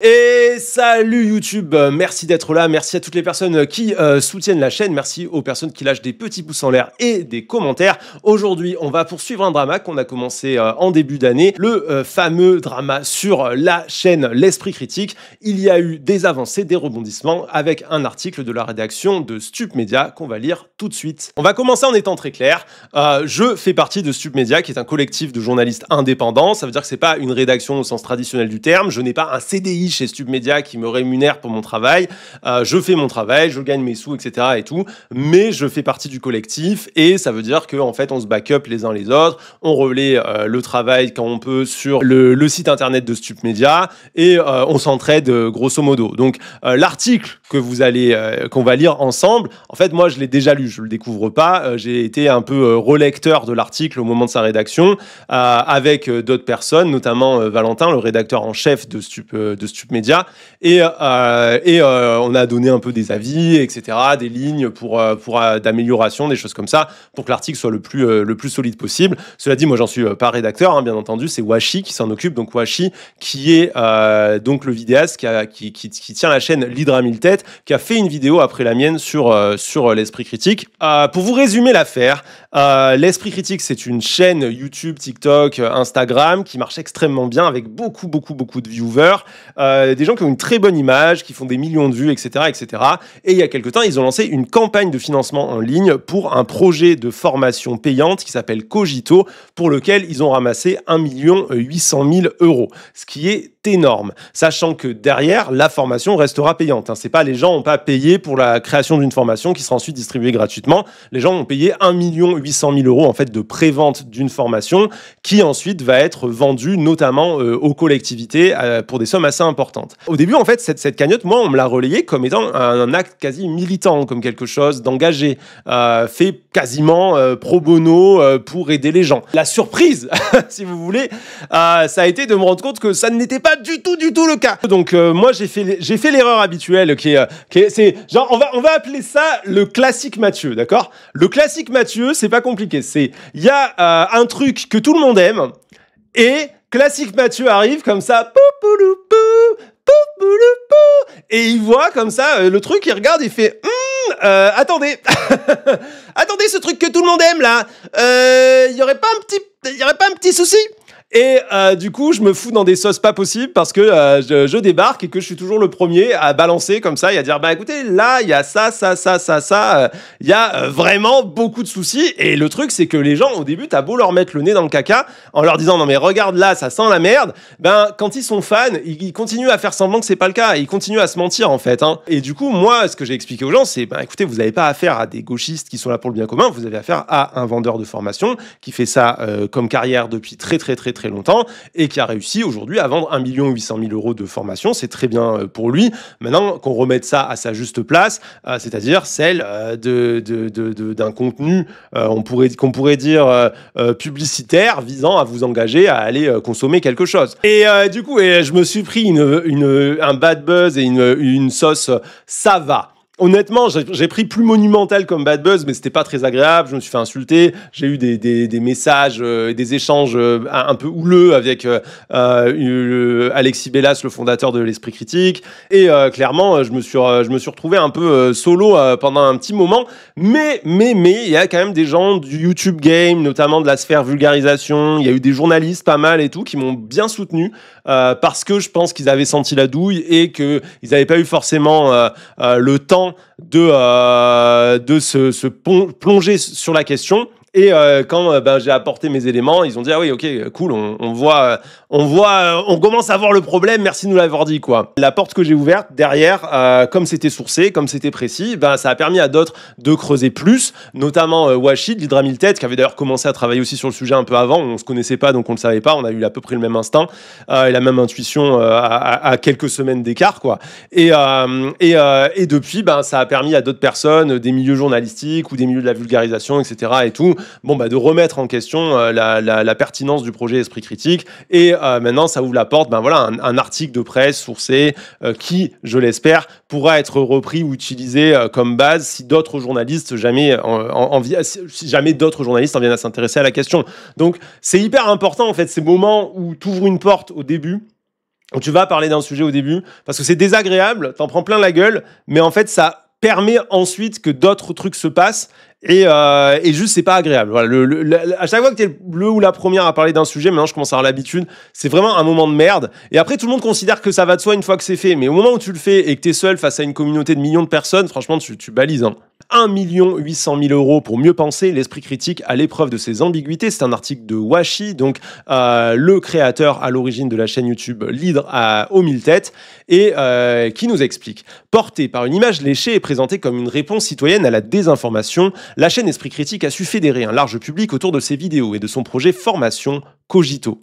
Et salut YouTube, merci d'être là, merci à toutes les personnes qui soutiennent la chaîne, merci aux personnes qui lâchent des petits pouces en l'air et des commentaires. Aujourd'hui, on va poursuivre un drama qu'on a commencé en début d'année, le fameux drama sur la chaîne L'Esprit Critique. Il y a eu des avancées, des rebondissements avec un article de la rédaction de Stup Media qu'on va lire tout de suite. On va commencer en étant très clair. Je fais partie de Stup Media, qui est un collectif de journalistes indépendants. Ça veut dire que c'est pas une rédaction au sens traditionnel du terme. Je n'ai pas un CDI chez Stup Media qui me rémunère pour mon travail. Je fais mon travail, je gagne mes sous, etc. et tout. Mais je fais partie du collectif et ça veut dire qu'en fait, on se back up les uns les autres. On relaie le travail quand on peut sur le site internet de Stup Media et on s'entraide grosso modo. Donc, l'article qu'on va lire ensemble, en fait, moi, je l'ai déjà lu. Je le découvre pas. J'ai été un peu relecteur de l'article au moment de sa rédaction avec d'autres personnes, notamment Valentin, le rédacteur en chef de Stup Media, et on a donné un peu des avis, etc., des lignes pour d'amélioration, des choses comme ça, pour que l'article soit le plus solide possible. Cela dit, moi, j'en suis pas rédacteur, hein, bien entendu, c'est Washi qui s'en occupe. Donc Washi, qui est donc le vidéaste qui tient la chaîne l'Hydra Mille Têtes, qui a fait une vidéo après la mienne sur l'Esprit Critique. Pour vous résumer l'affaire, l'Esprit Critique, c'est une chaîne YouTube, TikTok, Instagram qui marche extrêmement bien avec beaucoup de viewers, des gens qui ont une très bonne image, qui font des millions de vues, etc., etc. Et il y a quelque temps, ils ont lancé une campagne de financement en ligne pour un projet de formation payante qui s'appelle Cogito, pour lequel ils ont ramassé 1 800 000 €, ce qui est énorme, sachant que derrière, la formation restera payante. C'est pas, les gens n'ont pas payé pour la création d'une formation qui sera ensuite distribuée gratuitement. Les gens ont payé 1 800 000 € en fait de prévente d'une formation qui ensuite va être vendue notamment aux collectivités pour des sommes assez importantes. Au début, en fait, cette cagnotte, moi, on me l'a relayée comme étant un acte quasi militant, comme quelque chose d'engagé, fait quasiment pro bono pour aider les gens. La surprise, si vous voulez, ça a été de me rendre compte que ça n'était pas du tout le cas. Donc moi j'ai fait l'erreur habituelle c'est genre on va appeler ça le classique Mathieu, d'accord? Le classique Mathieu, c'est pas compliqué, c'est il y a un truc que tout le monde aime et classique Mathieu arrive comme ça, et il voit comme ça le truc, il regarde, il fait attendez attendez, ce truc que tout le monde aime là, il y aurait pas un petit souci? Et du coup, je me fous dans des sauces pas possibles parce que je débarque et que je suis toujours le premier à balancer comme ça et à dire bah écoutez, là il y a ça, il y a vraiment beaucoup de soucis. Et le truc, c'est que les gens au début, t'as beau leur mettre le nez dans le caca en leur disant non mais regarde là, ça sent la merde. Ben quand ils sont fans, ils continuent à faire semblant que c'est pas le cas. Ils continuent à se mentir en fait. Et du coup, moi, ce que j'ai expliqué aux gens, c'est bah écoutez, vous n'avez pas affaire à des gauchistes qui sont là pour le bien commun. Vous avez affaire à un vendeur de formation qui fait ça comme carrière depuis très longtemps et qui a réussi aujourd'hui à vendre 1 800 000 € de formation. C'est très bien pour lui. Maintenant, qu'on remette ça à sa juste place, c'est-à-dire celle d'un contenu qu'on pourrait dire publicitaire visant à vous engager à aller consommer quelque chose. Et du coup, je me suis pris un bad buzz et une sauce, ça va. Honnêtement, j'ai pris plus monumental comme bad buzz, mais c'était pas très agréable. Je me suis fait insulter. J'ai eu des messages, des échanges un peu houleux avec Alexis Bellas, le fondateur de l'Esprit Critique. Et clairement, je me suis retrouvé un peu solo pendant un petit moment. Mais il y a quand même des gens du YouTube game, notamment de la sphère vulgarisation. Il y a eu des journalistes pas mal et tout qui m'ont bien soutenu parce que je pense qu'ils avaient senti la douille et qu'ils n'avaient pas eu forcément le temps de se plonger sur la question. Et quand j'ai apporté mes éléments, ils ont dit ah oui, ok, cool, on commence à voir le problème, merci de nous l'avoir dit quoi. La porte que j'ai ouverte derrière, comme c'était sourcé, comme c'était précis, ça a permis à d'autres de creuser plus, notamment Washi de l'Hydra Mille Têtes, qui avait d'ailleurs commencé à travailler aussi sur le sujet un peu avant. On se connaissait pas, donc on le savait pas. On a eu à peu près le même instinct et la même intuition à quelques semaines d'écart quoi. Et depuis, ça a permis à d'autres personnes, des milieux journalistiques ou des milieux de la vulgarisation, etc. et tout, de remettre en question la pertinence du projet Esprit Critique. Et maintenant, ça ouvre la porte, un article de presse sourcé qui, je l'espère, pourra être repris ou utilisé comme base si d'autres journalistes si jamais d'autres journalistes en viennent à s'intéresser à la question. Donc, c'est hyper important, en fait, ces moments où tu ouvres une porte au début Donc tu vas parler d'un sujet au début, parce que c'est désagréable, t'en prends plein la gueule, mais en fait, ça permet ensuite que d'autres trucs se passent, et juste, c'est pas agréable. Voilà, à chaque fois que t'es le ou la première à parler d'un sujet, maintenant je commence à avoir l'habitude, c'est vraiment un moment de merde. Et après, tout le monde considère que ça va de soi une fois que c'est fait, mais au moment où tu le fais et que t'es seul face à une communauté de millions de personnes, franchement, tu balises, hein. 1 800 000 € pour mieux penser, l'esprit critique à l'épreuve de ses ambiguïtés. C'est un article de Washi, donc le créateur à l'origine de la chaîne YouTube L'Hydre aux 1000 têtes, et qui nous explique. Portée par une image léchée et présentée comme une réponse citoyenne à la désinformation, la chaîne Esprit Critique a su fédérer un large public autour de ses vidéos et de son projet Formation Cogito.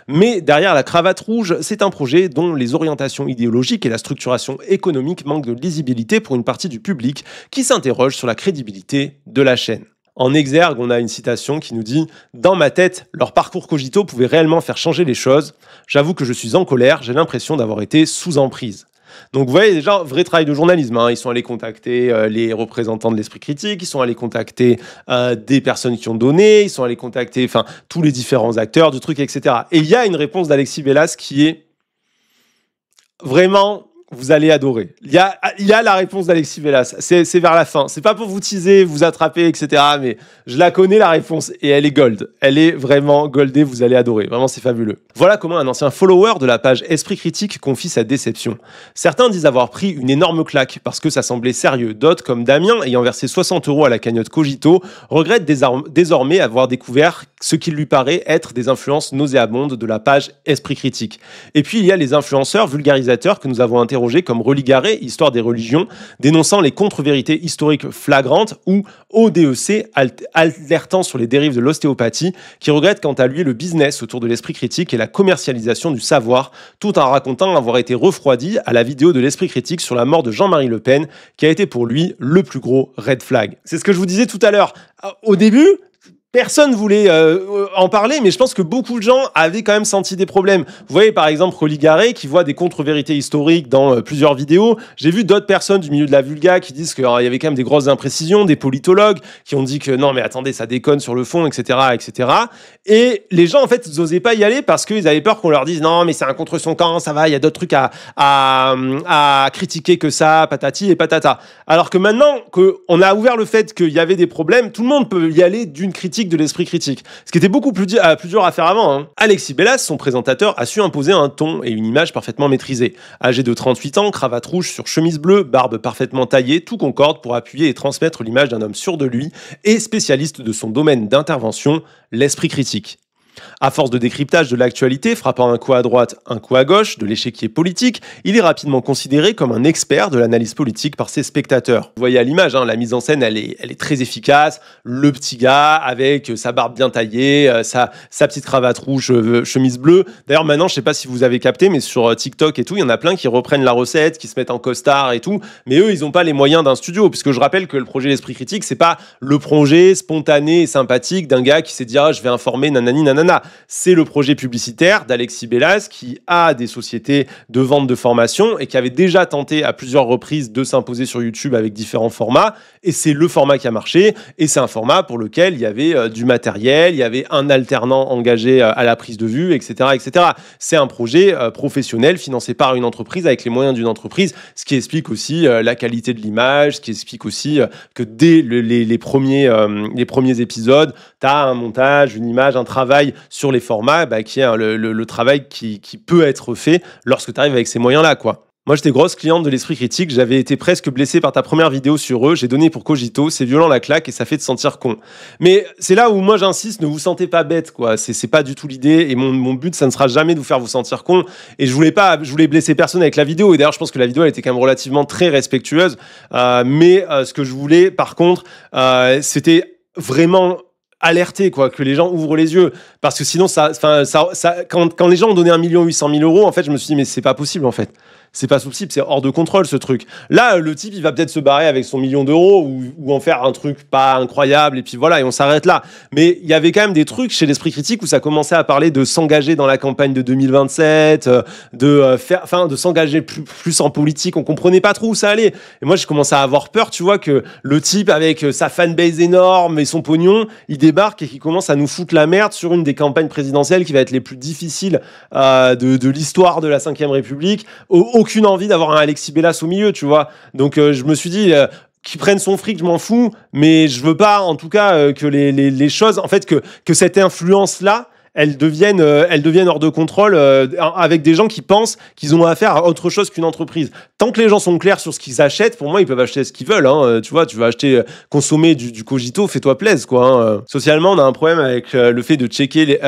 Mais derrière la cravate rouge, c'est un projet dont les orientations idéologiques et la structuration économique manquent de lisibilité pour une partie du public qui s'interroge sur la crédibilité de la chaîne. En exergue, on a une citation qui nous dit « Dans ma tête, leur parcours Cogito pouvait réellement faire changer les choses. J'avoue que je suis en colère, j'ai l'impression d'avoir été sous emprise. » Donc vous voyez déjà, vrai travail de journalisme, hein. Ils sont allés contacter les représentants de l'esprit critique, ils sont allés contacter des personnes qui ont donné, ils sont allés contacter tous les différents acteurs du truc, etc. Et il y a une réponse d'Alexis Bellas qui est vraiment... Vous allez adorer. Il y a la réponse d'Alexis Bellas. C'est vers la fin. C'est pas pour vous teaser, vous attraper, etc. Mais je la connais, la réponse. Et elle est gold. Elle est vraiment goldée. Vous allez adorer. Vraiment, c'est fabuleux. Voilà comment un ancien follower de la page Esprit Critique confie sa déception. Certains disent avoir pris une énorme claque parce que ça semblait sérieux. D'autres, comme Damien, ayant versé 60 € à la cagnotte Cogito, regrettent désormais avoir découvert ce qui lui paraît être des influences nauséabondes de la page Esprit Critique. Et puis, il y a les influenceurs vulgarisateurs que nous avons interrogés comme Religaré, Histoire des religions, dénonçant les contre-vérités historiques flagrantes, ou ODEC, alertant sur les dérives de l'ostéopathie, qui regrette quant à lui le business autour de l'esprit critique et la commercialisation du savoir, tout en racontant avoir été refroidi à la vidéo de l'esprit critique sur la mort de Jean-Marie Le Pen, qui a été pour lui le plus gros red flag. C'est ce que je vous disais tout à l'heure. Au début, personne voulait en parler, mais je pense que beaucoup de gens avaient quand même senti des problèmes. Vous voyez par exemple Religaré qui voit des contre-vérités historiques dans plusieurs vidéos. J'ai vu d'autres personnes du milieu de la vulga qui disent qu'il y avait quand même des grosses imprécisions, des politologues qui ont dit que non mais attendez, ça déconne sur le fond, etc. etc. Et les gens en fait ils n'osaient pas y aller parce qu'ils avaient peur qu'on leur dise non mais c'est un contre son camp, ça va, il y a d'autres trucs à critiquer que ça, patati et patata. Alors que maintenant qu'on a ouvert le fait qu'il y avait des problèmes, tout le monde peut y aller d'une critique de l'esprit critique. Ce qui était beaucoup plus dur à faire avant, hein. Alexis Bellas, son présentateur, a su imposer un ton et une image parfaitement maîtrisée. Âgé de 38 ans, cravate rouge sur chemise bleue, barbe parfaitement taillée, tout concorde pour appuyer et transmettre l'image d'un homme sûr de lui et spécialiste de son domaine d'intervention, l'esprit critique. À force de décryptage de l'actualité, frappant un coup à droite, un coup à gauche, de l'échiquier politique, il est rapidement considéré comme un expert de l'analyse politique par ses spectateurs. Vous voyez à l'image, hein, la mise en scène, elle est très efficace. Le petit gars avec sa barbe bien taillée, sa petite cravate rouge, chemise bleue. D'ailleurs, maintenant, je sais pas si vous avez capté, mais sur TikTok et tout, il y en a plein qui reprennent la recette, qui se mettent en costard et tout. Mais eux, ils n'ont pas les moyens d'un studio, puisque je rappelle que le projet L'Esprit Critique, c'est pas le projet spontané et sympathique d'un gars qui s'est dit ah, je vais informer nanani nanana. C'est le projet publicitaire d'Alexis Bellas qui a des sociétés de vente de formation et qui avait déjà tenté à plusieurs reprises de s'imposer sur YouTube avec différents formats. Et c'est le format qui a marché. Et c'est un format pour lequel il y avait du matériel, il y avait un alternant engagé à la prise de vue, etc. etc. C'est un projet professionnel financé par une entreprise avec les moyens d'une entreprise, ce qui explique aussi la qualité de l'image, ce qui explique aussi que dès les premiers épisodes, tu as un montage, une image, un travail sur les formats, qui est le travail qui peut être fait lorsque tu arrives avec ces moyens-là, quoi. Moi, j'étais grosse cliente de l'Esprit Critique, j'avais été presque blessé par ta première vidéo sur eux, j'ai donné pour Cogito, c'est violent la claque et ça fait te sentir con. Mais c'est là où moi j'insiste, ne vous sentez pas bête, quoi. C'est pas du tout l'idée, et mon but, ça ne sera jamais de vous faire vous sentir con, et je voulais blesser personne avec la vidéo, et d'ailleurs, je pense que la vidéo, elle était quand même relativement très respectueuse, mais ce que je voulais, par contre, c'était vraiment alerter, quoi, que les gens ouvrent les yeux, parce que sinon quand les gens ont donné 1 800 000 €, en fait je me suis dit mais c'est pas possible, en fait C'est pas possible, c'est hors de contrôle ce truc. Là, le type, il va peut-être se barrer avec son million d'euros ou en faire un truc pas incroyable et puis voilà, et on s'arrête là. Mais il y avait quand même des trucs chez l'Esprit Critique où ça commençait à parler de s'engager dans la campagne de 2027, de s'engager plus en politique. On comprenait pas trop où ça allait. Et moi, je commençais à avoir peur, tu vois, que le type avec sa fanbase énorme et son pognon, il débarque et qu'il commence à nous foutre la merde sur une des campagnes présidentielles qui va être les plus difficiles de l'histoire de la Ve République. Aucune envie d'avoir un Alexis Bellas au milieu, tu vois. Donc, je me suis dit... qu'il prenne son fric, je m'en fous, mais je veux pas, en tout cas, que les choses, en fait, que cette influence-là, elles deviennent hors de contrôle avec des gens qui pensent qu'ils ont affaire à autre chose qu'une entreprise. Tant que les gens sont clairs sur ce qu'ils achètent, pour moi, ils peuvent acheter ce qu'ils veulent. Hein. Tu vois, tu vas acheter, consommer du Cogito, fais-toi plaisir, quoi. Hein. Socialement, on a un problème avec le fait de checker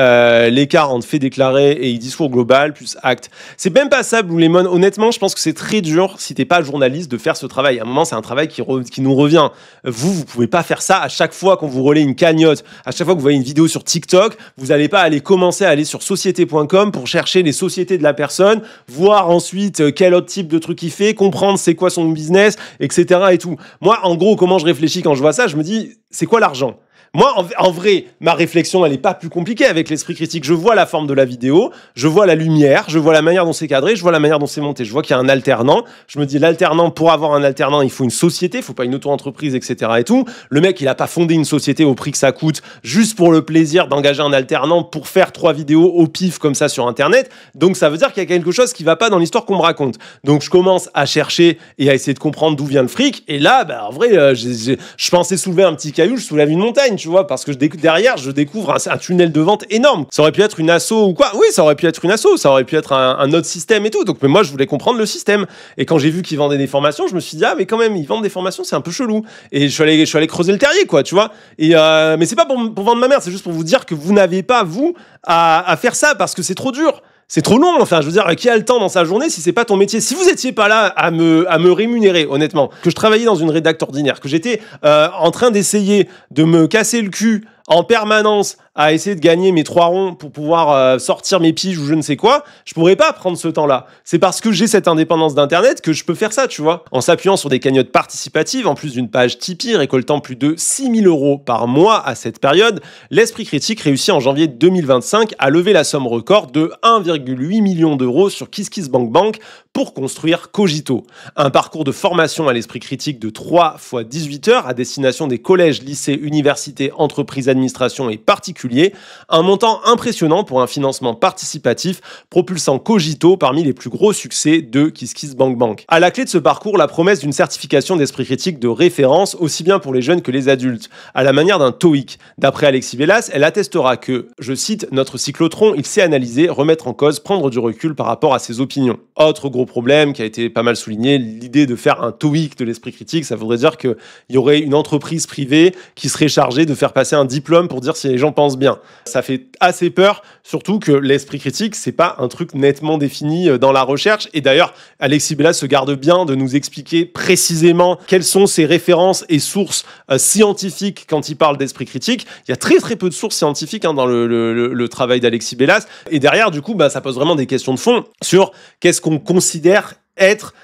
l'écart entre faits déclarés et discours global plus acte. C'est même pas ça, Blue Lemon. Honnêtement, je pense que c'est très dur, si t'es pas journaliste, de faire ce travail. À un moment, c'est un travail qui nous revient. Vous pouvez pas faire ça à chaque fois qu'on vous relaie une cagnotte, à chaque fois que vous voyez une vidéo sur TikTok, vous allez pas commencer à aller sur société.com pour chercher les sociétés de la personne, voir ensuite quel autre type de truc il fait, comprendre c'est quoi son business, etc. et tout. Moi, en gros, comment je réfléchis quand je vois ça, je me dis, c'est quoi l'argent ? Moi, en vrai, ma réflexion, elle n'est pas plus compliquée avec l'Esprit Critique. Je vois la forme de la vidéo, je vois la lumière, je vois la manière dont c'est cadré, je vois la manière dont c'est monté. Je vois qu'il y a un alternant. Je me dis, l'alternant, pour avoir un alternant, il faut une société, il faut pas une auto-entreprise, etc. et tout. Le mec, il a pas fondé une société au prix que ça coûte, juste pour le plaisir d'engager un alternant pour faire 3 vidéos au pif comme ça sur Internet. Donc, ça veut dire qu'il y a quelque chose qui va pas dans l'histoire qu'on me raconte. Donc, je commence à chercher et à essayer de comprendre d'où vient le fric. Et là, en vrai, je pensais soulever un petit caillou, je soulève une montagne. Tu vois, parce que derrière, je découvre un tunnel de vente énorme. Ça aurait pu être une asso ou quoi. Oui, ça aurait pu être une asso, ça aurait pu être un autre système et tout. Donc, mais moi, je voulais comprendre le système. Et quand j'ai vu qu'ils vendaient des formations, je me suis dit, ah, mais quand même, ils vendent des formations, c'est un peu chelou. Et je suis allé creuser le terrier, quoi, tu vois. Et, mais c'est pas pour vendre ma merde, c'est juste pour vous dire que vous n'avez pas, vous, à faire ça parce que c'est trop dur. C'est trop long, enfin, je veux dire, qui a le temps dans sa journée si c'est pas ton métier? Si vous étiez pas là à me rémunérer, honnêtement, que je travaillais dans une rédac ordinaire, que j'étais en train d'essayer de me casser le cul en permanence à essayer de gagner mes 3 ronds pour pouvoir sortir mes piges ou je ne sais quoi, je pourrais pas prendre ce temps-là. C'est parce que j'ai cette indépendance d'Internet que je peux faire ça, tu vois. En s'appuyant sur des cagnottes participatives, en plus d'une page Tipeee récoltant plus de 6 000 € par mois à cette période, l'Esprit Critique réussit en janvier 2025 à lever la somme record de 1,8 million d'euros sur KissKissBankBank pour construire Cogito. Un parcours de formation à l'Esprit Critique de 3 x 18 heures à destination des collèges, lycées, universités, entreprises, administration et particuliers, un montant impressionnant pour un financement participatif propulsant Cogito parmi les plus gros succès de KissKissBankBank. À la clé de ce parcours, la promesse d'une certification d'Esprit Critique de référence aussi bien pour les jeunes que les adultes, à la manière d'un TOEIC. D'après Alexis Bellas, elle attestera que, je cite, notre cyclotron, il sait analyser, remettre en cause, prendre du recul par rapport à ses opinions. Autre gros problème qui a été pas mal souligné, l'idée de faire un TOEIC de l'Esprit Critique, ça voudrait dire qu'il y aurait une entreprise privée qui serait chargée de faire passer un diplôme pour dire si les gens pensent bien. Ça fait assez peur, surtout que l'Esprit Critique, c'est pas un truc nettement défini dans la recherche. Et d'ailleurs, Alexis Bellas se garde bien de nous expliquer précisément quelles sont ses références et sources scientifiques quand il parle d'Esprit Critique. Il y a très très peu de sources scientifiques dans le travail d'Alexis Bellas. Et derrière, du coup, ça pose vraiment des questions de fond sur qu'est-ce qu'on considère être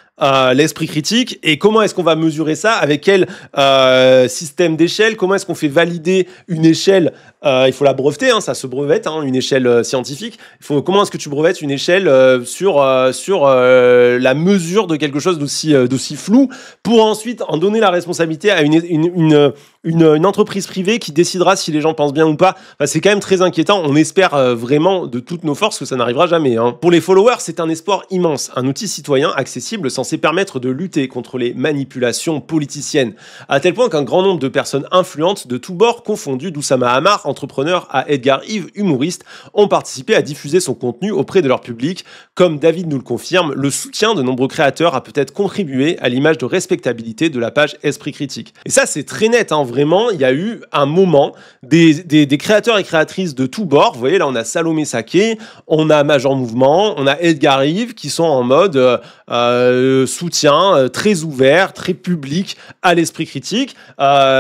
l'Esprit Critique et comment est-ce qu'on va mesurer ça, avec quel système d'échelle, comment est-ce qu'on fait valider une échelle, il faut la breveter, ça se brevette, une échelle scientifique. Comment est-ce que tu brevettes une échelle sur la mesure de quelque chose d'aussi flou pour ensuite en donner la responsabilité à une entreprise privée qui décidera si les gens pensent bien ou pas. C'est quand même très inquiétant. On espère vraiment de toutes nos forces que ça n'arrivera jamais. Pour les followers, c'est un espoir immense. Un outil citoyen accessible censé permettre de lutter contre les manipulations politiciennes. À tel point qu'un grand nombre de personnes influentes de tous bords confondus, d'Oussama Hamar, entrepreneur, à Edgar Yves, humoriste, ont participé à diffuser son contenu auprès de leur public. Comme David nous le confirme, le soutien de nombreux créateurs a peut-être contribué à l'image de respectabilité de la page Esprit Critique. Et ça, c'est très net, vraiment, il y a eu un moment des créateurs et créatrices de tous bords. Vous voyez, là, on a Salomé Saké, on a Major Mouvement, on a Edgar Yves qui sont en mode soutien très ouvert, très public à l'Esprit Critique.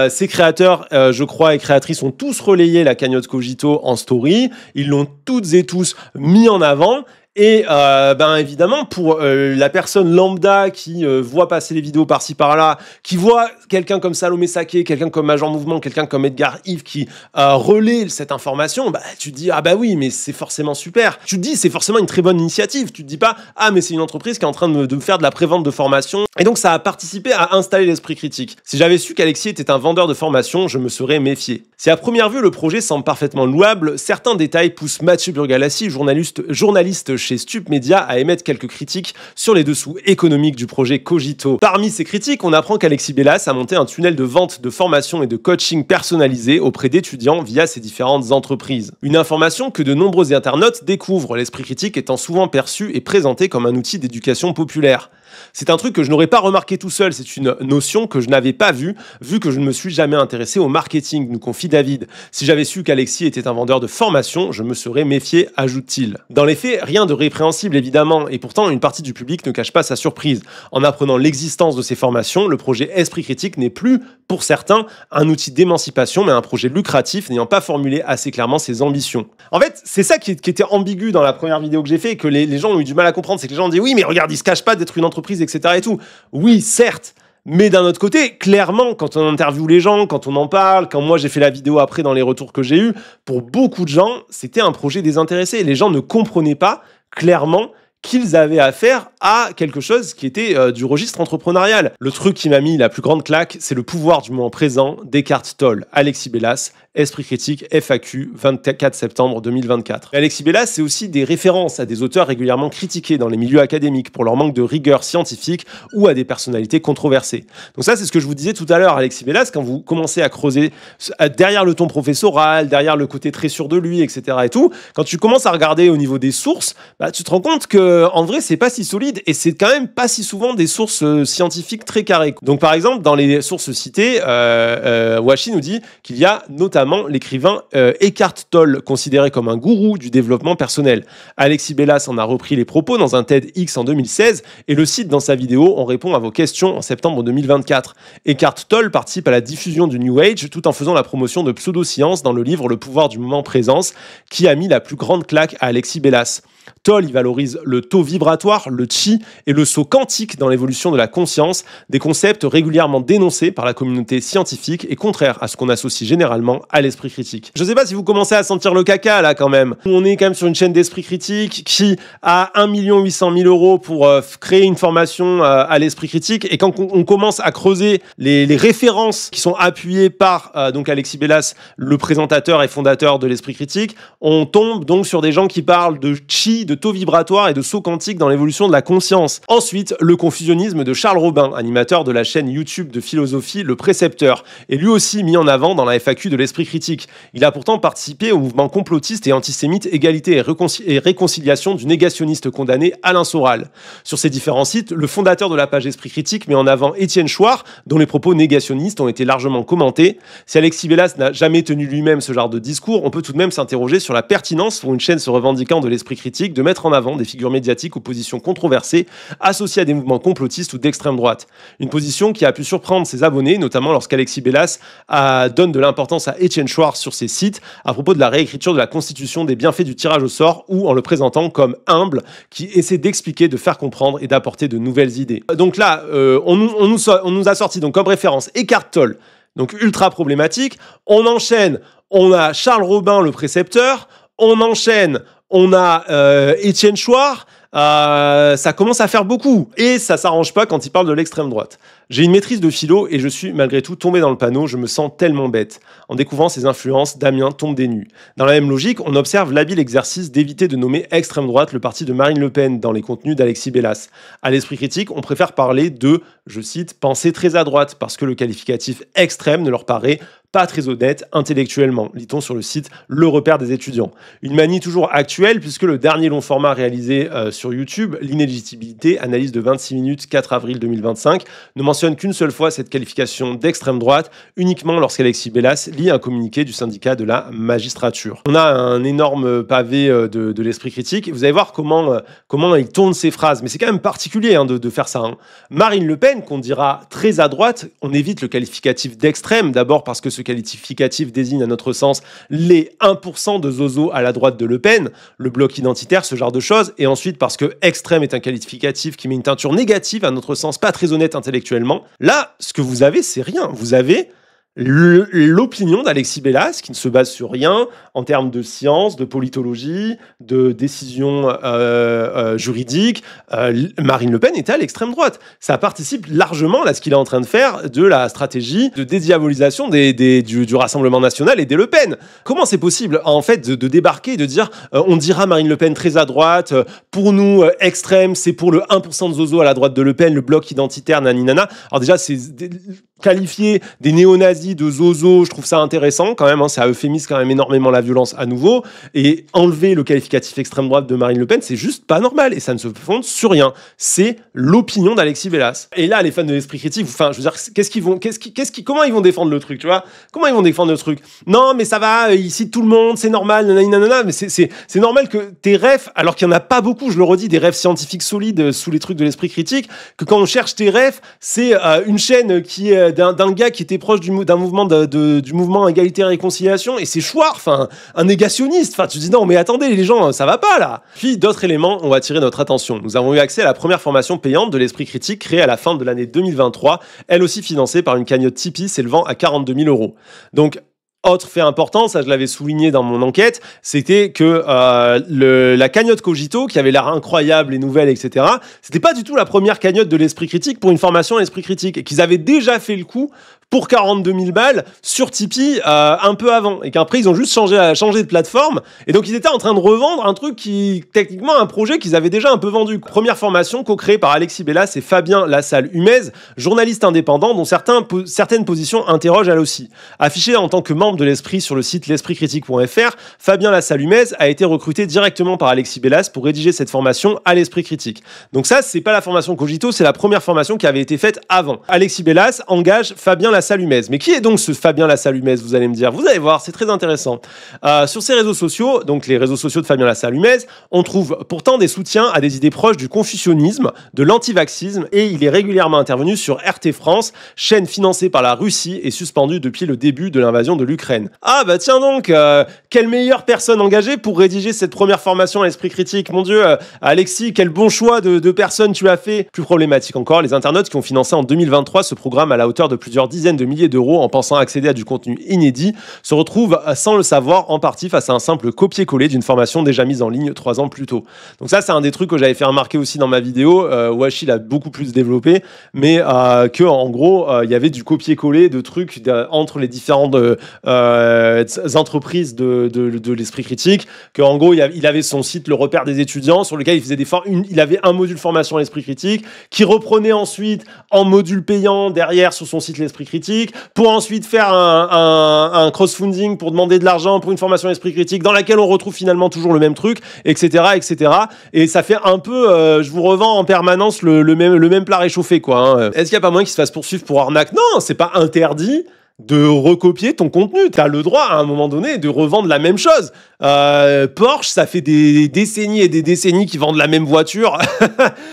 Ces créateurs, je crois, et créatrices ont tous relayé la cagnotte Cogito en story. Ils l'ont toutes et tous mis en avant. Et ben évidemment, pour la personne lambda qui voit passer les vidéos par-ci par-là, qui voit quelqu'un comme Salomé Saké, quelqu'un comme Major Mouvement, quelqu'un comme Edgar Yves qui relaie cette information, bah, tu te dis, ah bah oui, mais c'est forcément super. Tu te dis, c'est forcément une très bonne initiative. Tu te dis pas, ah mais c'est une entreprise qui est en train de me faire de la prévente de formation. Et donc ça a participé à installer l'esprit critique. Si j'avais su qu'Alexis était un vendeur de formation, je me serais méfié. Si à première vue le projet semble parfaitement louable, certains détails poussent Mathieu Burgalassi, journaliste chez Stup Media, à émettre quelques critiques sur les dessous économiques du projet Cogito. Parmi ces critiques, on apprend qu'Alexis Bellas a monté un tunnel de vente de formation et de coaching personnalisé auprès d'étudiants via ses différentes entreprises. Une information que de nombreux internautes découvrent, l'esprit critique étant souvent perçu et présenté comme un outil d'éducation populaire. C'est un truc que je n'aurais pas remarqué tout seul, c'est une notion que je n'avais pas vue, vu que je ne me suis jamais intéressé au marketing, nous confie David. Si j'avais su qu'Alexis était un vendeur de formation, je me serais méfié, ajoute-t-il. Dans les faits, rien de répréhensible évidemment, et pourtant une partie du public ne cache pas sa surprise. En apprenant l'existence de ces formations, le projet Esprit Critique n'est plus, pour certains, un outil d'émancipation, mais un projet lucratif n'ayant pas formulé assez clairement ses ambitions. En fait, c'est ça qui était ambigu dans la première vidéo que j'ai fait, et que les gens ont eu du mal à comprendre, c'est que les gens ont dit oui, mais regarde, il se cache pas d'être une entreprise, etc. et tout. Oui, certes, mais d'un autre côté, clairement, quand on interviewe les gens, quand on en parle, quand moi j'ai fait la vidéo après dans les retours que j'ai eus, pour beaucoup de gens, c'était un projet désintéressé. Les gens ne comprenaient pas clairement qu'ils avaient affaire à quelque chose qui était du registre entrepreneurial. Le truc qui m'a mis la plus grande claque, c'est le pouvoir du moment présent d'Eckhart Tolle, Alexis Bellas, Esprit Critique, FAQ, 24 septembre 2024. Et Alexis Bellas, c'est aussi des références à des auteurs régulièrement critiqués dans les milieux académiques pour leur manque de rigueur scientifique ou à des personnalités controversées. Donc ça, c'est ce que je vous disais tout à l'heure, Alexis Bellas, quand vous commencez à creuser derrière le ton professoral, derrière le côté très sûr de lui, etc. et tout, quand tu commences à regarder au niveau des sources, bah, tu te rends compte que en vrai, c'est pas si solide et c'est quand même pas si souvent des sources scientifiques très carrées. Donc par exemple, dans les sources citées, Washi nous dit qu'il y a notamment l'écrivain Eckhart Tolle, considéré comme un gourou du développement personnel. Alexis Bellas en a repris les propos dans un TEDx en 2016 et le cite dans sa vidéo. On répond à vos questions en septembre 2024. Eckhart Tolle participe à la diffusion du New Age tout en faisant la promotion de pseudosciences dans le livre Le pouvoir du moment présent, qui a mis la plus grande claque à Alexis Bellas. Tolle y valorise le taux vibratoire, le chi et le saut quantique dans l'évolution de la conscience, des concepts régulièrement dénoncés par la communauté scientifique et contraires à ce qu'on associe généralement à l'esprit critique. Je sais pas si vous commencez à sentir le caca là quand même. On est quand même sur une chaîne d'esprit critique qui a 1 800 000 € pour créer une formation à l'esprit critique, et quand on commence à creuser les références qui sont appuyées par donc Alexis Bellas, le présentateur et fondateur de l'esprit critique, on tombe donc sur des gens qui parlent de chi, de taux vibratoire et de saut quantique dans l'évolution de la conscience. Ensuite, le confusionnisme de Charles Robin, animateur de la chaîne YouTube de philosophie Le Précepteur, est lui aussi mis en avant dans la FAQ de l'esprit critique. Il a pourtant participé au mouvement complotiste et antisémite Égalité et Réconciliation du négationniste condamné Alain Soral. Sur ces différents sites, le fondateur de la page Esprit Critique met en avant Étienne Chouard, dont les propos négationnistes ont été largement commentés. Si Alexis Bellas n'a jamais tenu lui-même ce genre de discours, on peut tout de même s'interroger sur la pertinence pour une chaîne se revendiquant de l'esprit critique de mettre en avant des figures médiatiques aux positions controversées associées à des mouvements complotistes ou d'extrême droite. Une position qui a pu surprendre ses abonnés, notamment lorsqu'Alexis Bellas donne de l'importance à Étienne Chouard sur ses sites à propos de la réécriture de la Constitution, des bienfaits du tirage au sort, ou en le présentant comme humble, qui essaie d'expliquer, de faire comprendre et d'apporter de nouvelles idées. Donc là, on nous a sorti donc comme référence Eckhart Tolle, donc ultra problématique. On enchaîne, on a Charles Robin, le précepteur. On enchaîne, on a Étienne Chouard. Ça commence à faire beaucoup. Et ça s'arrange pas quand il parle de l'extrême droite. J'ai une maîtrise de philo et je suis malgré tout tombé dans le panneau, je me sens tellement bête. En découvrant ces influences, Damien tombe des nues. Dans la même logique, on observe l'habile exercice d'éviter de nommer extrême droite le parti de Marine Le Pen dans les contenus d'Alexis Bellas. À l'esprit critique, on préfère parler de, je cite, pensée très à droite, parce que le qualificatif extrême ne leur paraît pas très honnête intellectuellement, lit-on sur le site Le Repère des étudiants. Une manie toujours actuelle, puisque le dernier long format réalisé sur YouTube, L'inéligibilité, analyse de 26 minutes, 4 avril 2025, ne mentionne qu'une seule fois cette qualification d'extrême droite, uniquement lorsqu'Alexis Bellas lit un communiqué du syndicat de la magistrature. On a un énorme pavé de l'esprit critique, et vous allez voir comment il tourne ses phrases, mais c'est quand même particulier de faire ça. Marine Le Pen, qu'on dira très à droite, on évite le qualificatif d'extrême, d'abord parce que ce ce qualificatif désigne à notre sens les 1% de zozo à la droite de Le Pen, le bloc identitaire, ce genre de choses, et ensuite parce que extrême est un qualificatif qui met une teinture négative, à notre sens pas très honnête intellectuellement. Là, ce que vous avez, c'est rien. Vous avez l'opinion d'Alexis Bellas, qui ne se base sur rien en termes de science, de politologie, de décision juridique. Marine Le Pen était à l'extrême droite. Ça participe largement à ce qu'il est en train de faire de la stratégie de dédiabolisation du Rassemblement national et des Le Pen. Comment c'est possible, en fait, de débarquer et de dire on dira Marine Le Pen très à droite, pour nous, extrême, c'est pour le 1% de zozo à la droite de Le Pen, le bloc identitaire, naninana. Alors déjà, c'est qualifier des néo-nazis de zozo, je trouve ça intéressant quand même, hein, ça euphémise quand même énormément la violence à nouveau, et enlever le qualificatif extrême droite de Marine Le Pen, c'est juste pas normal, et ça ne se fonde sur rien. C'est l'opinion d'Alexis Bellas. Et là, les fans de l'esprit critique, enfin, je veux dire, comment ils vont défendre le truc, tu vois? Comment ils vont défendre le truc? Non, mais ça va, ici tout le monde, c'est normal, nanana, mais c'est normal que tes refs, alors qu'il y en a pas beaucoup, je le redis, des refs scientifiques solides sous les trucs de l'esprit critique, que quand on cherche tes refs, c'est une chaîne qui est d'un gars qui était proche du mouvement du mouvement égalité et réconciliation, et c'est Chouard, enfin un négationniste. Enfin, tu dis non mais attendez les gens, ça va pas là. Puis d'autres éléments ont attiré notre attention. Nous avons eu accès à la première formation payante de l'esprit critique créée à la fin de l'année 2023, elle aussi financée par une cagnotte Tipeee s'élevant à 42 000 €. Donc autre fait important, ça je l'avais souligné dans mon enquête, c'était que la cagnotte Cogito, qui avait l'air incroyable, les nouvelles, etc., c'était pas du tout la première cagnotte de l'esprit critique pour une formation à l'esprit critique, et qu'ils avaient déjà fait le coup pour 42 000 balles sur Tipeee un peu avant, et qu'après ils ont juste changé de plateforme, et donc ils étaient en train de revendre un truc qui, techniquement, un projet qu'ils avaient déjà un peu vendu. Première formation co-créée par Alexis Bellas et Fabien Lassalle-Humez, journaliste indépendant dont certaines positions interrogent elle aussi. Affiché en tant que membre de l'Esprit sur le site l'espritcritique.fr, Fabien Lassalle-Humez a été recruté directement par Alexis Bellas pour rédiger cette formation à l'Esprit Critique. Donc ça, c'est pas la formation Cogito, c'est la première formation qui avait été faite avant. Alexis Bellas engage Fabien Lassalle-Humez. Mais qui est donc ce Fabien Lassalle-Humez, vous allez me dire? Vous allez voir, c'est très intéressant. Sur ses réseaux sociaux, donc les réseaux sociaux de Fabien Lassalle-Humez, on trouve pourtant des soutiens à des idées proches du confucianisme, de l'antivaxisme, et il est régulièrement intervenu sur RT France, chaîne financée par la Russie et suspendue depuis le début de l'invasion de l'Ukraine. Ah bah tiens donc, quelle meilleure personne engagée pour rédiger cette première formation à l'esprit critique. Mon Dieu, Alexis, quel bon choix de personnes tu as fait. Plus problématique encore, les internautes qui ont financé en 2023 ce programme à la hauteur de plusieurs dizaines de milliers d'euros en pensant accéder à du contenu inédit se retrouvent sans le savoir en partie face à un simple copier-coller d'une formation déjà mise en ligne 3 ans plus tôt. Donc ça, c'est un des trucs que j'avais fait remarquer aussi dans ma vidéo. Washi l'a beaucoup plus développé, mais que en gros, il y avait du copier-coller de trucs entre les différentes entreprises de l'esprit critique, qu'en gros il avait son site Le Repère des étudiants sur lequel il faisait il avait un module formation à l'esprit critique qui reprenait ensuite en module payant derrière sur son site l'esprit critique pour ensuite faire un crowdfunding pour demander de l'argent pour une formation à l'esprit critique dans laquelle on retrouve finalement toujours le même truc, etc. Et ça fait un peu je vous revends en permanence le même plat réchauffé quoi, hein. Est-ce qu'il n'y a pas moyen qu'il se fasse poursuivre pour arnaque? Non, c'est pas interdit de recopier ton contenu. Tu as le droit, à un moment donné, de revendre la même chose. Porsche, ça fait des décennies et des décennies qu'ils vendent la même voiture.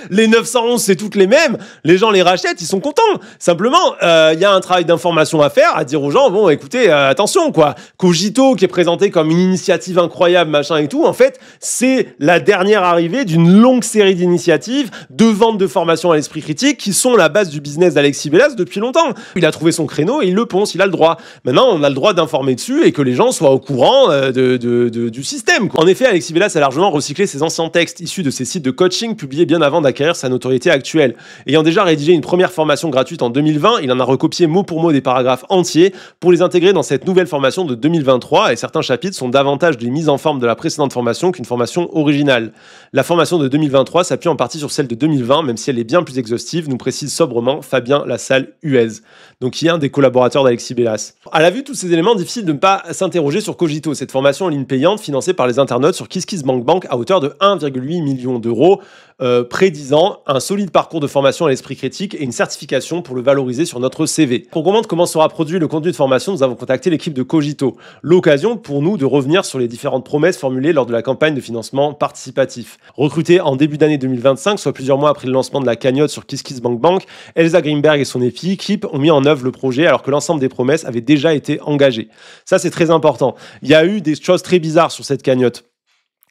Les 911, c'est toutes les mêmes. Les gens les rachètent, ils sont contents. Simplement, il y a un travail d'information à faire, à dire aux gens, bon, écoutez, attention, quoi. Cogito, qui est présenté comme une initiative incroyable, machin et tout, en fait, c'est la dernière arrivée d'une longue série d'initiatives de vente de formation à l'esprit critique qui sont la base du business d'Alexis Bellas depuis longtemps. Il a trouvé son créneau et il le ponce, il a le droit. Maintenant, on a le droit d'informer dessus et que les gens soient au courant du système, quoi. En effet, Alexis Bellas a largement recyclé ses anciens textes issus de ses sites de coaching publiés bien avant d'acquérir sa notoriété actuelle. Ayant déjà rédigé une première formation gratuite en 2020, il en a recopié mot pour mot des paragraphes entiers pour les intégrer dans cette nouvelle formation de 2023 et certains chapitres sont davantage des mises en forme de la précédente formation qu'une formation originale. La formation de 2023 s'appuie en partie sur celle de 2020, même si elle est bien plus exhaustive, nous précise sobrement Fabien Lassalle-Humez, donc qui est un des collaborateurs d'Alexis Bellas. À la vue de tous ces éléments, difficile de ne pas s'interroger sur Cogito, cette formation en ligne payante financée par les internautes sur KissKissBankBank à hauteur de 1,8 million d'euros, prédisant un solide parcours de formation à l'esprit critique et une certification pour le valoriser sur notre CV. Pour comprendre comment sera produit le contenu de formation, nous avons contacté l'équipe de Cogito. L'occasion pour nous de revenir sur les différentes promesses formulées lors de la campagne de financement participatif. Recrutée en début d'année 2025, soit plusieurs mois après le lancement de la cagnotte sur KissKissBankBank, Elsa Greenberg et son équipe ont mis en œuvre le projet alors que l'ensemble des promesses avait déjà été engagée. Ça, c'est très important. Il y a eu des choses très bizarres sur cette cagnotte.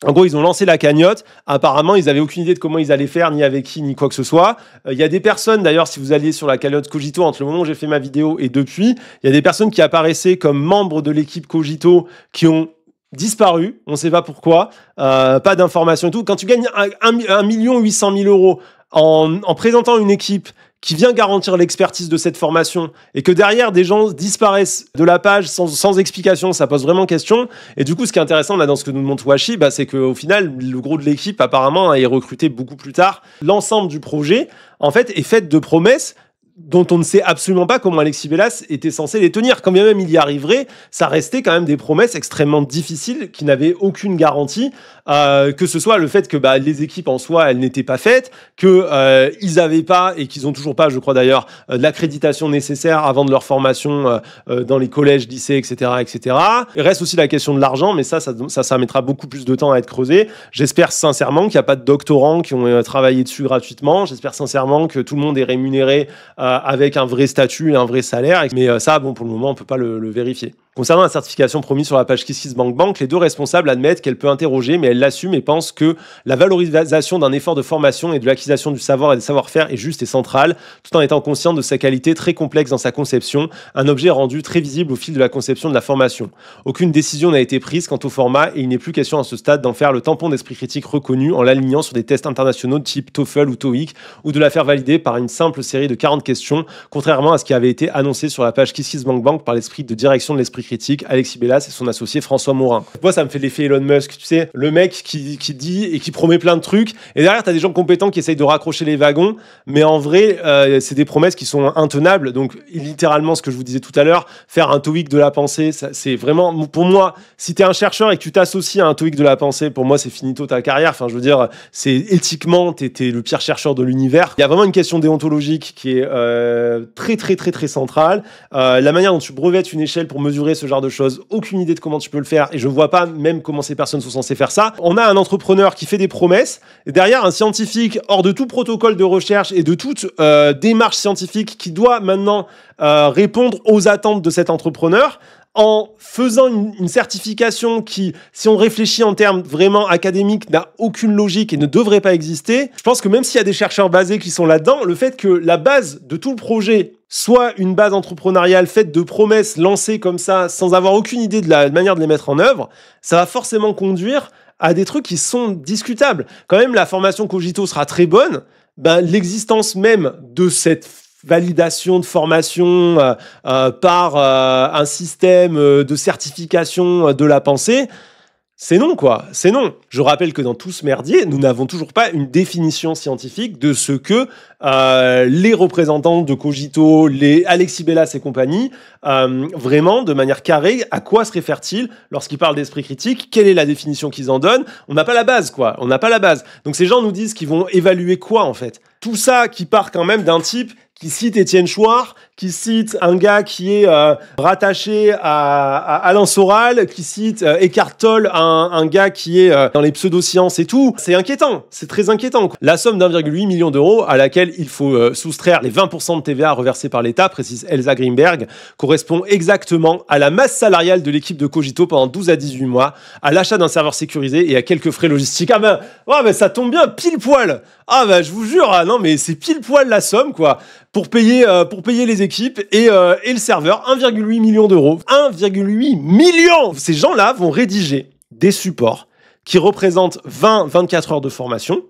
En gros, ils ont lancé la cagnotte. Apparemment, ils n'avaient aucune idée de comment ils allaient faire, ni avec qui, ni quoi que ce soit. Il y a des personnes, d'ailleurs, si vous alliez sur la cagnotte Cogito, entre le moment où j'ai fait ma vidéo et depuis, il y a des personnes qui apparaissaient comme membres de l'équipe Cogito qui ont disparu. On ne sait pas pourquoi. Pas d'informations et tout. Quand tu gagnes 1 800 000 euros en présentant une équipe qui vient garantir l'expertise de cette formation et que derrière des gens disparaissent de la page sans explication, ça pose vraiment question. Et du coup, ce qui est intéressant là dans ce que nous montre Washi, c'est qu'au final, le gros de l'équipe apparemment est recruté beaucoup plus tard. L'ensemble du projet, en fait, est fait de promesses dont on ne sait absolument pas comment Alexis Bellas était censé les tenir. Quand bien même il y arriverait, ça restait quand même des promesses extrêmement difficiles qui n'avaient aucune garantie, que ce soit le fait que les équipes en soi, elles n'étaient pas faites, qu'ils n'avaient pas, et qu'ils n'ont toujours pas, je crois d'ailleurs, l'accréditation nécessaire avant de leur formation dans les collèges, lycées, etc., etc. Il reste aussi la question de l'argent, mais ça mettra beaucoup plus de temps à être creusé. J'espère sincèrement qu'il n'y a pas de doctorants qui ont travaillé dessus gratuitement. J'espère sincèrement que tout le monde est rémunéré avec un vrai statut et un vrai salaire. Mais ça, pour le moment, on ne peut pas le vérifier. Concernant la certification promise sur la page KissKissBankBank, les deux responsables admettent qu'elle peut interroger, mais elle l'assume et pense que la valorisation d'un effort de formation et de l'acquisition du savoir et des savoir-faire est juste et centrale, tout en étant conscient de sa qualité très complexe dans sa conception, un objet rendu très visible au fil de la conception de la formation. Aucune décision n'a été prise quant au format et il n'est plus question à ce stade d'en faire le tampon d'esprit critique reconnu en l'alignant sur des tests internationaux de type TOEFL ou TOEIC ou de la faire valider par une simple série de 40 questions, contrairement à ce qui avait été annoncé sur la page KissKissBankBank par l'esprit de direction de l'esprit critique, Alexis Bellas et son associé François Morin. Moi, ça me fait l'effet Elon Musk, tu sais, le mec qui dit et qui promet plein de trucs, et derrière, t'as des gens compétents qui essayent de raccrocher les wagons, mais en vrai, c'est des promesses qui sont intenables. Donc, littéralement, ce que je vous disais tout à l'heure, faire un TOEIC de la pensée, c'est vraiment, pour moi, si t'es un chercheur et que tu t'associes à un TOEIC de la pensée, pour moi, c'est finito ta carrière. Enfin, je veux dire, c'est éthiquement, t'es le pire chercheur de l'univers. Il y a vraiment une question déontologique qui est très, très, très, très centrale. La manière dont tu brevettes une échelle pour mesurer ce genre de choses, aucune idée de comment tu peux le faire et je vois pas même comment ces personnes sont censées faire ça. On a un entrepreneur qui fait des promesses et derrière un scientifique hors de tout protocole de recherche et de toute démarche scientifique qui doit maintenant répondre aux attentes de cet entrepreneur en faisant une certification qui, si on réfléchit en termes vraiment académiques, n'a aucune logique et ne devrait pas exister. Je pense que même s'il y a des chercheurs basés qui sont là-dedans, le fait que la base de tout le projet soit une base entrepreneuriale faite de promesses lancées comme ça, sans avoir aucune idée de la manière de les mettre en œuvre, ça va forcément conduire à des trucs qui sont discutables. Quand même, la formation Cogito sera très bonne, l'existence même de cette validation de formation par un système de certification de la pensée, c'est non, quoi. C'est non. Je rappelle que dans tout ce merdier, nous n'avons toujours pas une définition scientifique de ce que les représentants de Cogito, les Alexis Bellas et compagnie, vraiment, de manière carrée, à quoi se réfèrent-ils lorsqu'ils parlent d'esprit critique? Quelle est la définition qu'ils en donnent? On n'a pas la base, quoi. On n'a pas la base. Donc ces gens nous disent qu'ils vont évaluer quoi, en fait? Tout ça qui part quand même d'un type qui cite Étienne Chouard, qui cite un gars qui est rattaché à Alain Soral, qui cite Eckhart Tolle, un gars qui est dans les pseudosciences et tout. C'est inquiétant, c'est très inquiétant. La somme d'1,8 million d'euros à laquelle il faut soustraire les 20% de TVA reversés par l'État, précise Elsa Greenberg, correspond exactement à la masse salariale de l'équipe de Cogito pendant 12 à 18 mois, à l'achat d'un serveur sécurisé et à quelques frais logistiques. Ça tombe bien, pile poil. Je vous jure, non mais c'est pile poil la somme, quoi, pour payer les équipes et le serveur, 1,8 million d'euros. 1,8 million! Ces gens-là vont rédiger des supports qui représentent 20-24 heures de formation.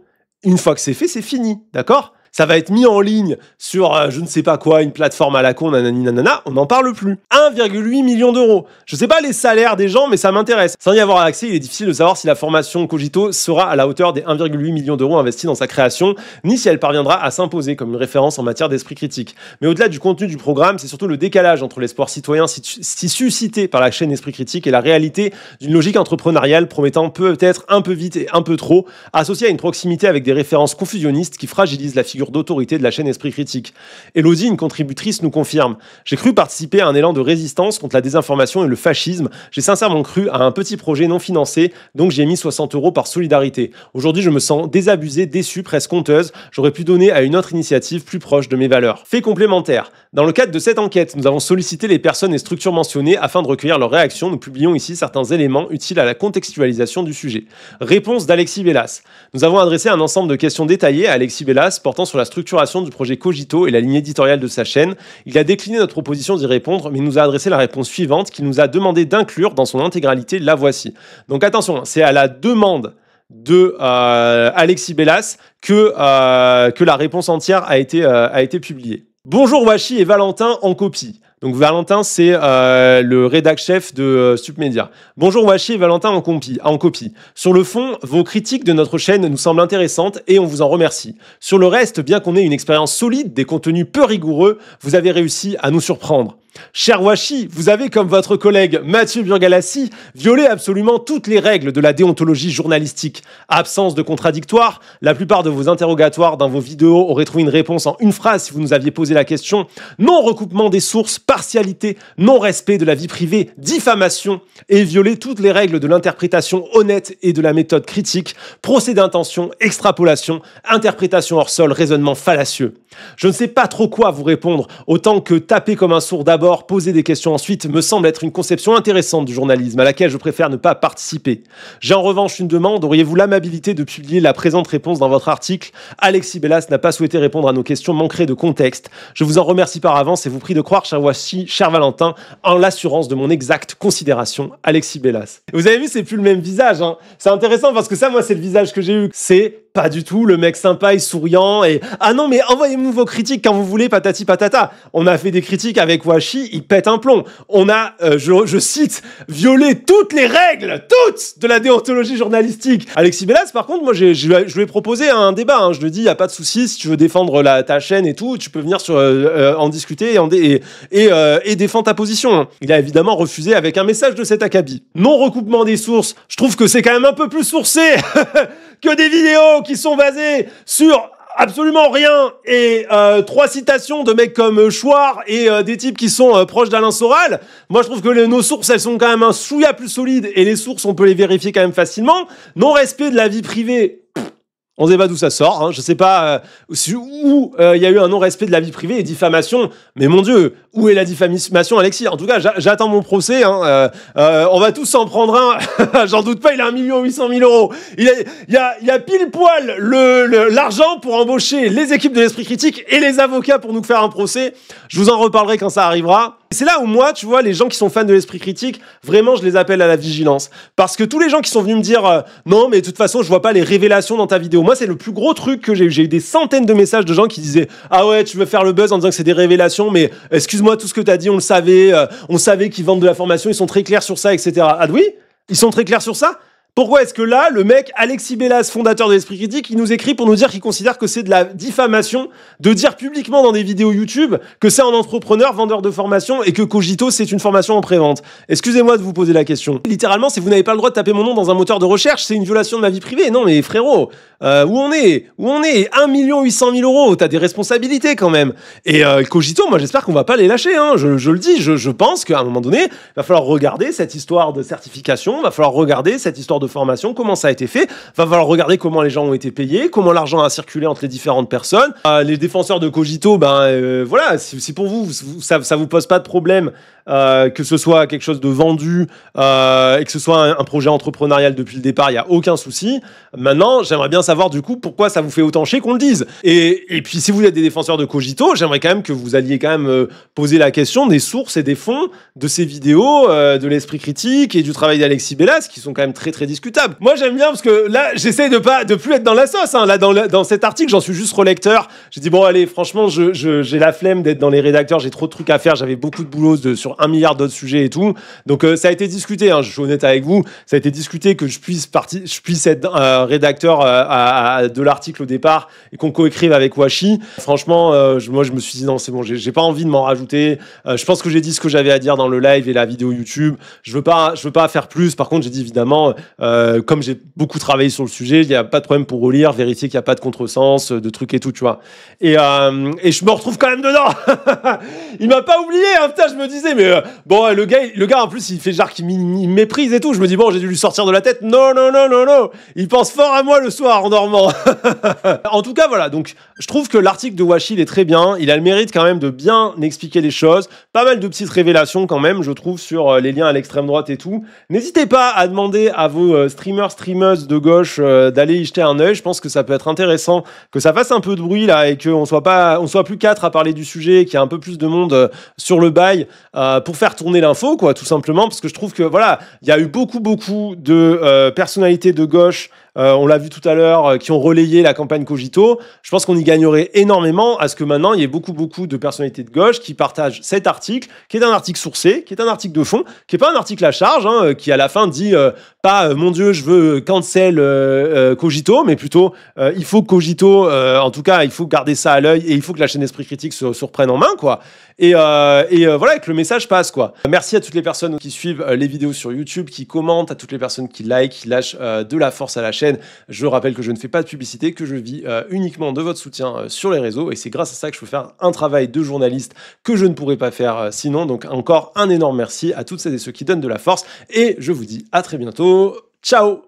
Une fois que c'est fait, c'est fini, d'accord? Ça va être mis en ligne sur je ne sais pas quoi, une plateforme à la con, nanani nanana, on n'en parle plus. 1,8 million d'euros. Je sais pas les salaires des gens, mais ça m'intéresse. Sans y avoir accès, il est difficile de savoir si la formation Cogito sera à la hauteur des 1,8 million d'euros investis dans sa création, ni si elle parviendra à s'imposer comme une référence en matière d'esprit critique. Mais au-delà du contenu du programme, c'est surtout le décalage entre l'espoir citoyen si suscité par la chaîne Esprit Critique et la réalité d'une logique entrepreneuriale promettant peut-être un peu vite et un peu trop, associée à une proximité avec des références confusionnistes qui fragilisent la figure figure d'autorité de la chaîne Esprit Critique. Elodie, une contributrice, nous confirme: j'ai cru participer à un élan de résistance contre la désinformation et le fascisme. J'ai sincèrement cru à un petit projet non financé, donc j'ai mis 60 € par solidarité. Aujourd'hui, je me sens désabusée, déçue, presque honteuse. J'aurais pu donner à une autre initiative plus proche de mes valeurs. Fait complémentaire. Dans le cadre de cette enquête, nous avons sollicité les personnes et structures mentionnées afin de recueillir leurs réactions. Nous publions ici certains éléments utiles à la contextualisation du sujet. Réponse d'Alexis Bellas. Nous avons adressé un ensemble de questions détaillées à Alexis Bellas portant sur la structuration du projet Cogito et la ligne éditoriale de sa chaîne. Il a décliné notre proposition d'y répondre, mais nous a adressé la réponse suivante qu'il nous a demandé d'inclure dans son intégralité. La voici. Donc attention, c'est à la demande de Alexis Bellas que la réponse entière a été publiée. Bonjour Washi et Valentin en copie. Donc Valentin, c'est le rédac-chef de Submédia. Bonjour Washi et Valentin en copie. Sur le fond, vos critiques de notre chaîne nous semblent intéressantes et on vous en remercie. Sur le reste, bien qu'on ait une expérience solide, des contenus peu rigoureux, vous avez réussi à nous surprendre. Cher Washi, vous avez, comme votre collègue Mathieu Burgalassi, violé absolument toutes les règles de la déontologie journalistique. Absence de contradictoire, la plupart de vos interrogatoires dans vos vidéos auraient trouvé une réponse en une phrase si vous nous aviez posé la question. Non-recoupement des sources, partialité, non-respect de la vie privée, diffamation et violer toutes les règles de l'interprétation honnête et de la méthode critique, procès d'intention, extrapolation, interprétation hors sol, raisonnement fallacieux. Je ne sais pas trop quoi vous répondre, autant que taper comme un sourd d'abord, poser des questions ensuite, me semble être une conception intéressante du journalisme à laquelle je préfère ne pas participer. J'ai en revanche une demande, auriez-vous l'amabilité de publier la présente réponse dans votre article? Alexis Bellas n'a pas souhaité répondre à nos questions, manquerait de contexte. Je vous en remercie par avance et vous prie de croire, cher Washi, cher Valentin, en l'assurance de mon exacte considération, Alexis Bellas. Vous avez vu, c'est plus le même visage, hein. C'est intéressant parce que ça, moi, c'est le visage que j'ai eu. C'est pas du tout le mec sympa et souriant et ah non mais envoyez-nous vos critiques quand vous voulez, patati patata. On a fait des critiques avec Washi, il pète un plomb. On a, je cite, violé toutes les règles, toutes, de la déontologie journalistique. Alexis Bellas, par contre, moi je lui ai proposé un débat, hein. Je lui ai dit, y a pas de souci, si tu veux défendre ta chaîne et tout, tu peux venir en discuter et défendre ta position. Il a évidemment refusé avec un message de cet acabit. Non-recoupement des sources, je trouve que c'est quand même un peu plus sourcé que des vidéos qui sont basées sur absolument rien et 3 citations de mecs comme Chouard et des types qui sont proches d'Alain Soral. Moi, je trouve que nos sources, elles sont quand même un chouïa plus solides et les sources, on peut les vérifier quand même facilement. Non-respect de la vie privée. On ne sait pas d'où ça sort, hein. Je sais pas où il y a eu un non-respect de la vie privée et diffamation. Mais mon Dieu, où est la diffamation, Alexis? En tout cas, j'attends mon procès, hein. On va tous s'en prendre un. J'en doute pas, il a 1 800 000 €. Il y a pile poil l'argent pour embaucher les équipes de l'Esprit Critique et les avocats pour nous faire un procès. Je vous en reparlerai quand ça arrivera. C'est là où moi, tu vois, les gens qui sont fans de l'Esprit Critique, vraiment, je les appelle à la vigilance. Parce que tous les gens qui sont venus me dire non, mais de toute façon, je vois pas les révélations dans ta vidéo. Moi, c'est le plus gros truc que j'ai eu. J'ai eu des centaines de messages de gens qui disaient ah ouais, tu veux faire le buzz en disant que c'est des révélations, mais excuse-moi, tout ce que t'as dit, on savait qu'ils vendent de la formation, ils sont très clairs sur ça, etc. Ah oui? Ils sont très clairs sur ça? Pourquoi est-ce que là, le mec Alexis Bellas, fondateur de l'Esprit Critique, il nous écrit pour nous dire qu'il considère que c'est de la diffamation de dire publiquement dans des vidéos YouTube que c'est un entrepreneur vendeur de formation et que Cogito, c'est une formation en pré-vente? Excusez-moi de vous poser la question. Littéralement, si vous n'avez pas le droit de taper mon nom dans un moteur de recherche, c'est une violation de ma vie privée. Non mais frérot, où on est 1 800 000 €, t'as des responsabilités quand même. Et Cogito, moi j'espère qu'on va pas les lâcher, hein. Je le dis, je pense qu'à un moment donné, il va falloir regarder cette histoire de certification, il va falloir regarder cette histoire de formation, comment ça a été fait, va falloir regarder comment les gens ont été payés, comment l'argent a circulé entre les différentes personnes. Les défenseurs de Cogito, voilà, si pour vous, ça vous pose pas de problème que ce soit quelque chose de vendu et que ce soit un projet entrepreneurial depuis le départ, il n'y a aucun souci. Maintenant, j'aimerais bien savoir du coup pourquoi ça vous fait autant chier qu'on le dise. Et puis si vous êtes des défenseurs de Cogito, j'aimerais quand même que vous alliez quand même poser la question des sources et des fonds de ces vidéos, de l'Esprit Critique et du travail d'Alexis Bellas qui sont quand même très très discutables. Moi j'aime bien parce que là j'essaie de plus être dans la sauce, hein. Là dans cet article j'en suis juste relecteur. J'ai dit bon allez franchement j'ai la flemme d'être dans les rédacteurs, j'ai trop de trucs à faire, j'avais beaucoup de boulot sur sur 1 milliard d'autres sujets et tout. Donc ça a été discuté, hein, je suis honnête avec vous, ça a été discuté que je puisse être rédacteur de l'article au départ et qu'on coécrive avec Washi. Franchement, moi je me suis dit non, c'est bon, j'ai pas envie de m'en rajouter. Je pense que j'ai dit ce que j'avais à dire dans le live et la vidéo YouTube. Je veux pas faire plus. Par contre, j'ai dit évidemment, comme j'ai beaucoup travaillé sur le sujet, il y a pas de problème pour relire, vérifier qu'il y a pas de contresens, de trucs et tout, tu vois. Et je me retrouve quand même dedans. Il m'a pas oublié, hein, putain, je me disais, mais bon, le gars en plus, il fait genre qu'il me méprise et tout. Je me dis, bon, j'ai dû lui sortir de la tête. Non. Il pense fort à moi le soir en dormant. En tout cas, voilà. Donc, je trouve que l'article de Washi, il est très bien. Il a le mérite quand même de bien expliquer les choses. Pas mal de petites révélations quand même, je trouve, sur les liens à l'extrême droite et tout. N'hésitez pas à demander à vos streameuses de gauche d'aller y jeter un œil. Je pense que ça peut être intéressant, que ça fasse un peu de bruit là et qu'on soit plus 4 à parler du sujet, qu'il y ait un peu plus de monde sur le bail pour faire tourner l'info, quoi, tout simplement, parce que je trouve que voilà, il y a eu beaucoup de personnalités de gauche. On l'a vu tout à l'heure, qui ont relayé la campagne Cogito. Je pense qu'on y gagnerait énormément à ce que maintenant, il y ait beaucoup de personnalités de gauche qui partagent cet article, qui est un article sourcé, qui est un article de fond, qui est pas un article à charge, hein, qui à la fin dit pas mon Dieu, je veux cancel Cogito, mais plutôt il faut Cogito, en tout cas, il faut garder ça à l'œil et il faut que la chaîne Esprit Critique se reprenne en main, quoi. Et voilà, que le message passe, quoi. Merci à toutes les personnes qui suivent les vidéos sur YouTube, qui commentent, à toutes les personnes qui like, qui lâchent de la force à la chaîne. Je rappelle que je ne fais pas de publicité, que je vis uniquement de votre soutien sur les réseaux, et c'est grâce à ça que je peux faire un travail de journaliste que je ne pourrais pas faire sinon. Donc encore un énorme merci à toutes celles et ceux qui donnent de la force, et je vous dis à très bientôt. Ciao!